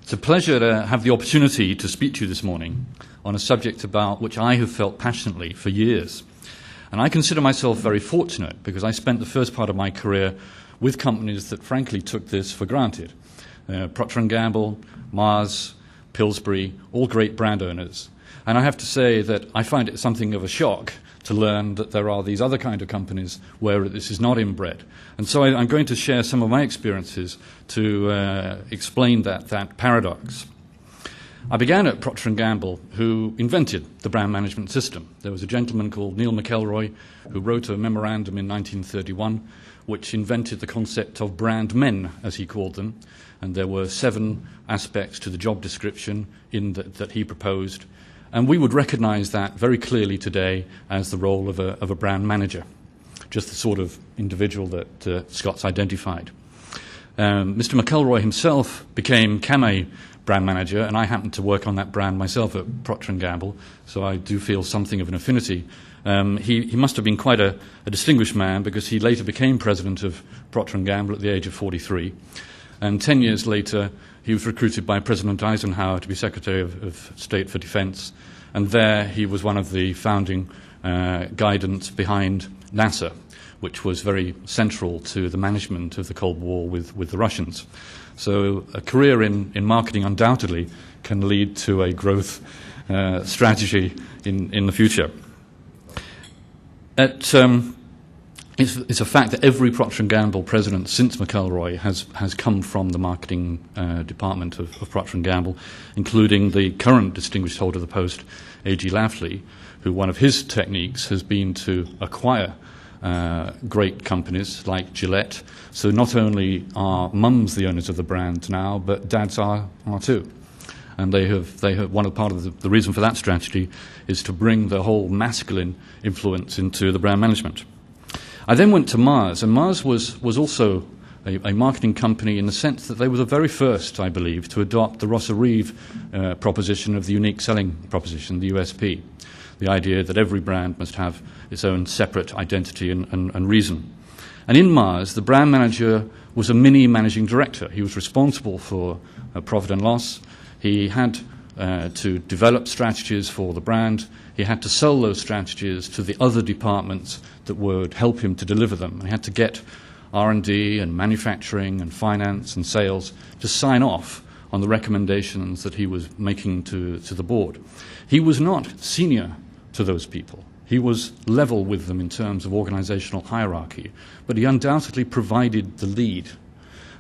It's a pleasure to have the opportunity to speak to you this morning on a subject about which I have felt passionately for years. And I consider myself very fortunate because I spent the first part of my career with companies that frankly took this for granted. Procter & Gamble, Mars, Pillsbury, all great brand owners. And I have to say that I find it something of a shock to learn that there are these other kind of companies where this is not inbred. And so I'm going to share some of my experiences to explain that paradox. I began at Procter & Gamble, who invented the brand management system. There was a gentleman called Neil McElroy who wrote a memorandum in 1931 which invented the concept of brand men, as he called them. And there were 7 aspects to the job description that he proposed. And we would recognize that very clearly today as the role of a brand manager, just the sort of individual that Scott's identified. Mr. McElroy himself became Camay brand manager, and I happened to work on that brand myself at Procter & Gamble, so I do feel something of an affinity. He must have been quite a distinguished man because he later became president of Procter & Gamble at the age of 43. And 10 years later, he was recruited by President Eisenhower to be Secretary of State for Defense. And there he was one of the founding guidance behind NASA, which was very central to the management of the Cold War with the Russians. So a career in marketing undoubtedly can lead to a growth strategy in the future. It's a fact that every Procter & Gamble president since McElroy has come from the marketing department of Procter & Gamble, including the current distinguished holder of the post, A.G. Lafley, who one of his techniques has been to acquire great companies like Gillette. So not only are mums the owners of the brand now, but dads are too. And they have one of part of the reason for that strategy is to bring the whole masculine influence into the brand management. I then went to Mars, and Mars was also a marketing company in the sense that they were the very first, I believe, to adopt the Rosser-Reeve proposition of the unique selling proposition, the USP, the idea that every brand must have its own separate identity and reason. And in Mars, the brand manager was a mini managing director. He was responsible for profit and loss. He had to develop strategies for the brand. He had to sell those strategies to the other departments that would help him to deliver them. He had to get R&D and manufacturing and finance and sales to sign off on the recommendations that he was making to the board. He was not senior to those people. He was level with them in terms of organizational hierarchy, but he undoubtedly provided the lead.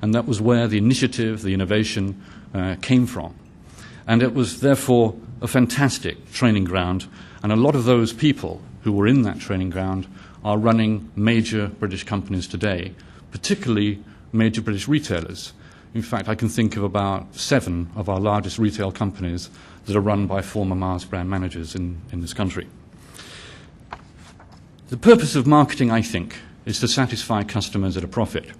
And that was where the initiative, the innovation came from. And it was therefore a fantastic training ground, and a lot of those people who were in that training ground are running major British companies today, particularly major British retailers. In fact, I can think of about 7 of our largest retail companies that are run by former Mars brand managers in this country. The purpose of marketing, I think, is to satisfy customers at a profit.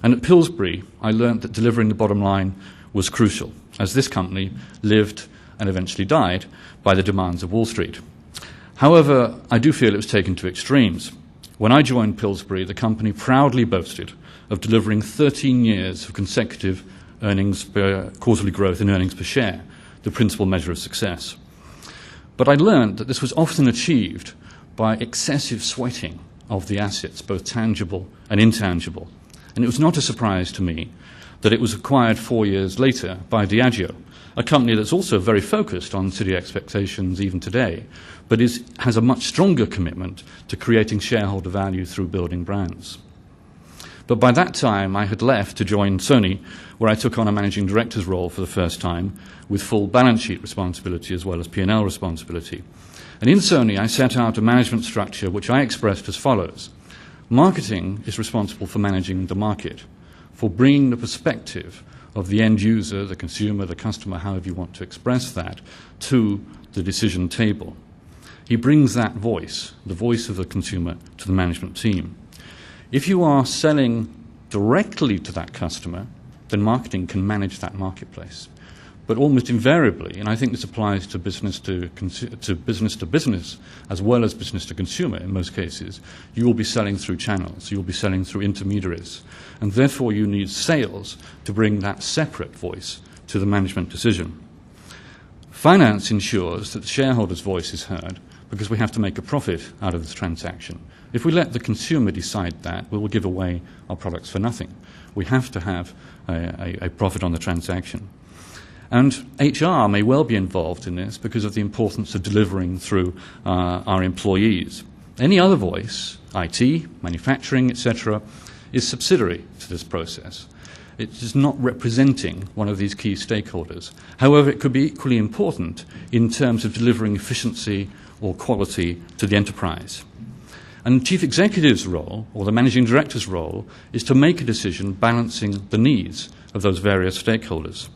And at Pillsbury, I learned that delivering the bottom line was crucial, as this company lived and eventually died by the demands of Wall Street. However, I do feel it was taken to extremes. When I joined Pillsbury, the company proudly boasted of delivering 13 years of consecutive quarterly growth in earnings per share, the principal measure of success. But I learned that this was often achieved by excessive sweating of the assets, both tangible and intangible. And it was not a surprise to me that it was acquired 4 years later by Diageo, a company that's also very focused on city expectations even today, but has a much stronger commitment to creating shareholder value through building brands. But by that time, I had left to join Sony, where I took on a managing director's role for the first time, with full balance sheet responsibility as well as P&L responsibility. And in Sony, I set out a management structure which I expressed as follows. Marketing is responsible for managing the market, for bringing the perspective of the end user, the consumer, the customer, however you want to express that, to the decision table. He brings that voice, the voice of the consumer, to the management team. If you are selling directly to that customer, then marketing can manage that marketplace. But almost invariably, and I think this applies to business to business as well as business to consumer in most cases, you will be selling through channels, you will be selling through intermediaries, and therefore you need sales to bring that separate voice to the management decision. Finance ensures that the shareholder's voice is heard because we have to make a profit out of this transaction. If we let the consumer decide that, we will give away our products for nothing. We have to have a profit on the transaction. And HR may well be involved in this because of the importance of delivering through our employees. Any other voice, IT, manufacturing, etc., is subsidiary to this process. It is not representing one of these key stakeholders. However, it could be equally important in terms of delivering efficiency or quality to the enterprise. And the chief executive's role, or the managing director's role, is to make a decision balancing the needs of those various stakeholders.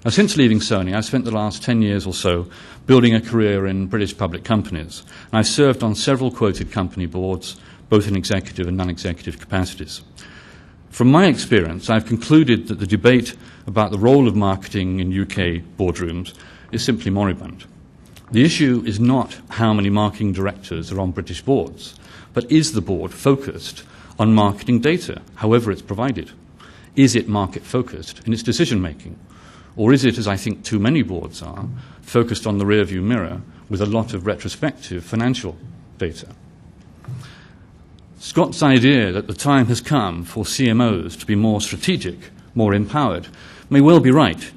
Now, since leaving Sony, I've spent the last 10 years or so building a career in British public companies. And I've served on several quoted company boards, both in executive and non-executive capacities. From my experience, I've concluded that the debate about the role of marketing in UK boardrooms is simply moribund. The issue is not how many marketing directors are on British boards, but is the board focused on marketing data, however it's provided? Is it market-focused in its decision-making? Or is it, as I think too many boards are, focused on the rearview mirror with a lot of retrospective financial data? Scott's idea that the time has come for CMOs to be more strategic, more empowered, may well be right.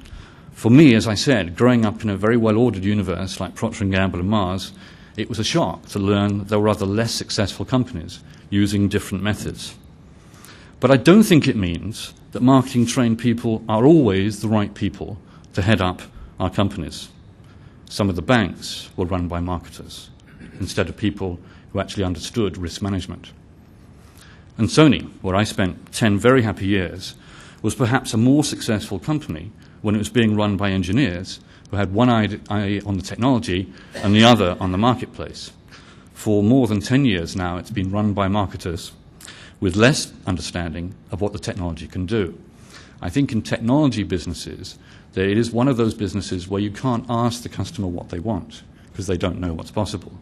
For me, as I said, growing up in a very well-ordered universe like Procter & Gamble and Mars, it was a shock to learn that there were other less successful companies using different methods. But I don't think it means that marketing-trained people are always the right people to head up our companies. Some of the banks were run by marketers instead of people who actually understood risk management. And Sony, where I spent 10 very happy years, was perhaps a more successful company when it was being run by engineers who had one eye on the technology and the other on the marketplace. For more than 10 years now, it's been run by marketers with less understanding of what the technology can do. I think in technology businesses, it is one of those businesses where you can't ask the customer what they want because they don't know what's possible.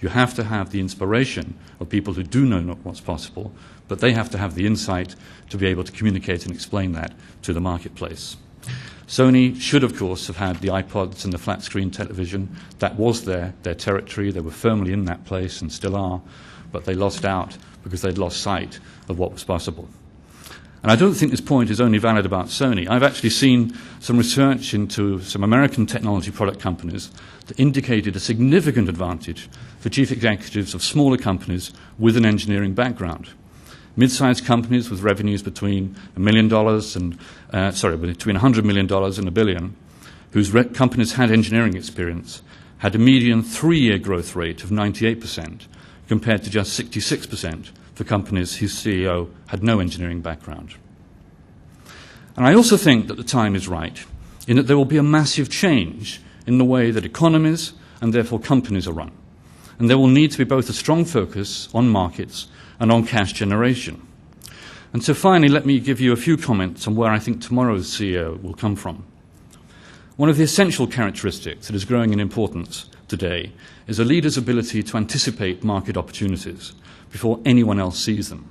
You have to have the inspiration of people who do know what's possible, but they have to have the insight to be able to communicate and explain that to the marketplace. Sony should, of course, have had the iPods and the flat-screen television. That was their territory. They were firmly in that place and still are, but they lost out because they'd lost sight of what was possible. And I don't think this point is only valid about Sony. I've actually seen some research into some American technology product companies that indicated a significant advantage for chief executives of smaller companies with an engineering background. Mid-sized companies with revenues between $1 million between $100 million and $1 billion, whose companies had engineering experience, had a median 3-year growth rate of 98%, compared to just 66% for companies whose CEO had no engineering background. And I also think that the time is right in that there will be a massive change in the way that economies and therefore companies are run. And there will need to be both a strong focus on markets and on cash generation. And so finally, let me give you a few comments on where I think tomorrow's CEO will come from. One of the essential characteristics that is growing in importance today is a leader's ability to anticipate market opportunities before anyone else sees them,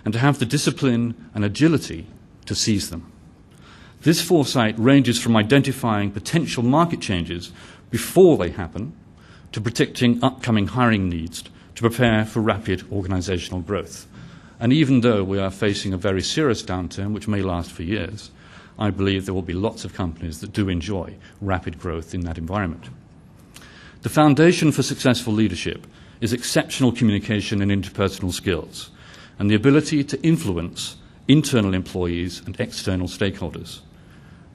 and to have the discipline and agility to seize them. This foresight ranges from identifying potential market changes before they happen to predicting upcoming hiring needs to prepare for rapid organizational growth. And even though we are facing a very serious downturn, which may last for years, I believe there will be lots of companies that do enjoy rapid growth in that environment. The foundation for successful leadership is exceptional communication and interpersonal skills, and the ability to influence internal employees and external stakeholders.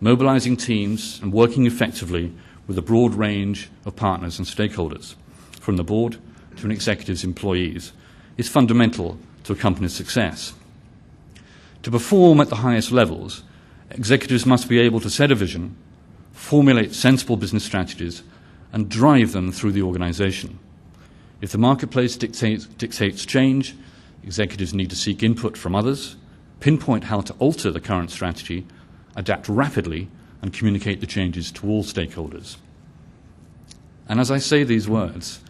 Mobilizing teams and working effectively with a broad range of partners and stakeholders, from the board to an executive's employees, is fundamental to a company's success. To perform at the highest levels, executives must be able to set a vision, formulate sensible business strategies, and drive them through the organization. If the marketplace dictates change, executives need to seek input from others, pinpoint how to alter the current strategy, adapt rapidly, and communicate the changes to all stakeholders. And as I say these words,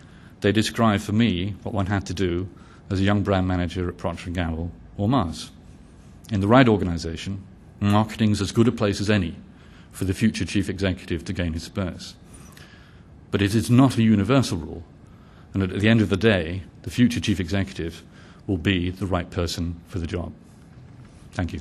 they describe for me what one had to do as a young brand manager at Procter & Gamble or Mars. In the right organisation, marketing is as good a place as any for the future chief executive to gain his spurs. But it is not a universal rule, and at the end of the day, the future chief executive will be the right person for the job. Thank you.